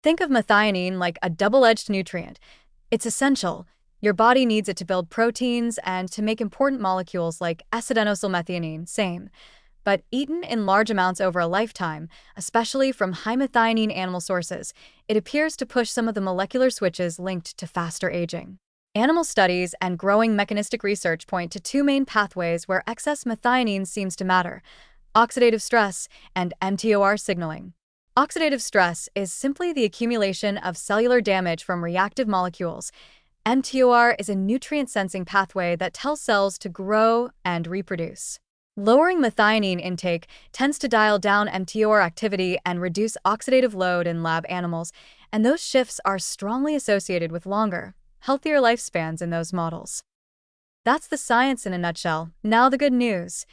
Think of methionine like a double-edged nutrient. It's essential. Your body needs it to build proteins and to make important molecules like acetylmethionine, same. But eaten in large amounts over a lifetime, especially from high methionine animal sources, it appears to push some of the molecular switches linked to faster aging. Animal studies and growing mechanistic research point to two main pathways where excess methionine seems to matter: oxidative stress and mTOR signaling. Oxidative stress is simply the accumulation of cellular damage from reactive molecules. mTOR is a nutrient-sensing pathway that tells cells to grow and reproduce. Lowering methionine intake tends to dial down mTOR activity and reduce oxidative load in lab animals, and those shifts are strongly associated with longer, healthier lifespans in those models. That's the science in a nutshell. Now the good news.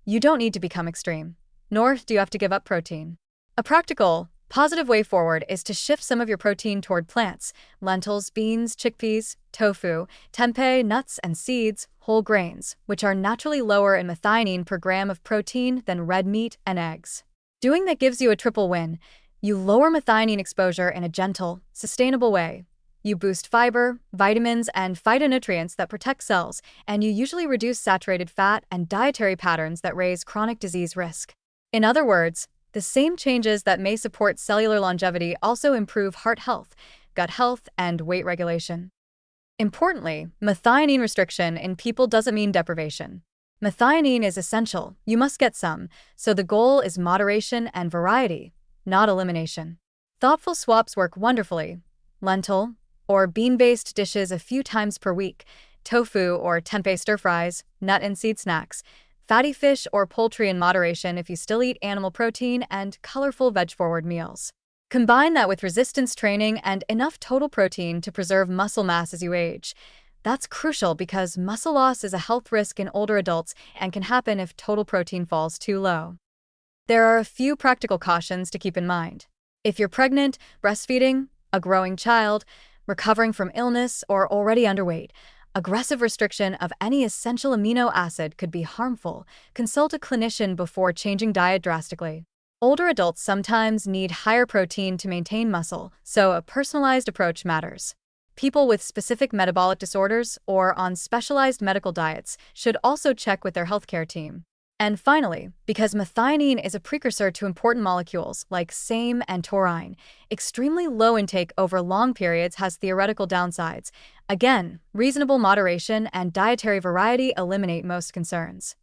You don't need to become extreme, nor do you have to give up protein. A practical, positive way forward is to shift some of your protein toward plants: lentils, beans, chickpeas, tofu, tempeh, nuts and seeds, whole grains, which are naturally lower in methionine per gram of protein than red meat and eggs. Doing that gives you a triple win. You lower methionine exposure in a gentle, sustainable way. You boost fiber, vitamins, and phytonutrients that protect cells, and you usually reduce saturated fat and dietary patterns that raise chronic disease risk. In other words, the same changes that may support cellular longevity also improve heart health, gut health, and weight regulation. Importantly, methionine restriction in people doesn't mean deprivation. Methionine is essential, you must get some, so the goal is moderation and variety, not elimination. Thoughtful swaps work wonderfully. Lentil or bean-based dishes a few times per week, tofu or tempeh stir-fries, nut and seed snacks, fatty fish or poultry in moderation if you still eat animal protein, and colorful veg-forward meals. Combine that with resistance training and enough total protein to preserve muscle mass as you age. That's crucial because muscle loss is a health risk in older adults and can happen if total protein falls too low. There are a few practical cautions to keep in mind. If you're pregnant, breastfeeding, a growing child, recovering from illness, or already underweight, aggressive restriction of any essential amino acid could be harmful. Consult a clinician before changing diet drastically. Older adults sometimes need higher protein to maintain muscle, so a personalized approach matters. People with specific metabolic disorders or on specialized medical diets should also check with their healthcare team. And finally, because methionine is a precursor to important molecules like SAMe and taurine, extremely low intake over long periods has theoretical downsides. Again, reasonable moderation and dietary variety eliminate most concerns.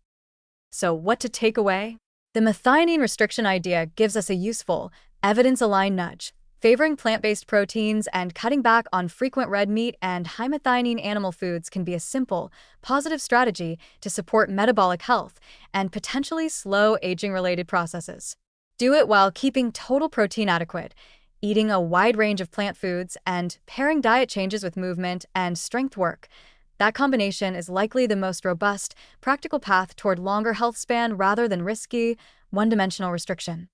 So what to take away? The methionine restriction idea gives us a useful, evidence-aligned nudge. Favoring plant-based proteins and cutting back on frequent red meat and high methionine animal foods can be a simple, positive strategy to support metabolic health and potentially slow aging-related processes. Do it while keeping total protein adequate, eating a wide range of plant foods, and pairing diet changes with movement and strength work. That combination is likely the most robust, practical path toward longer health span rather than risky, one-dimensional restriction.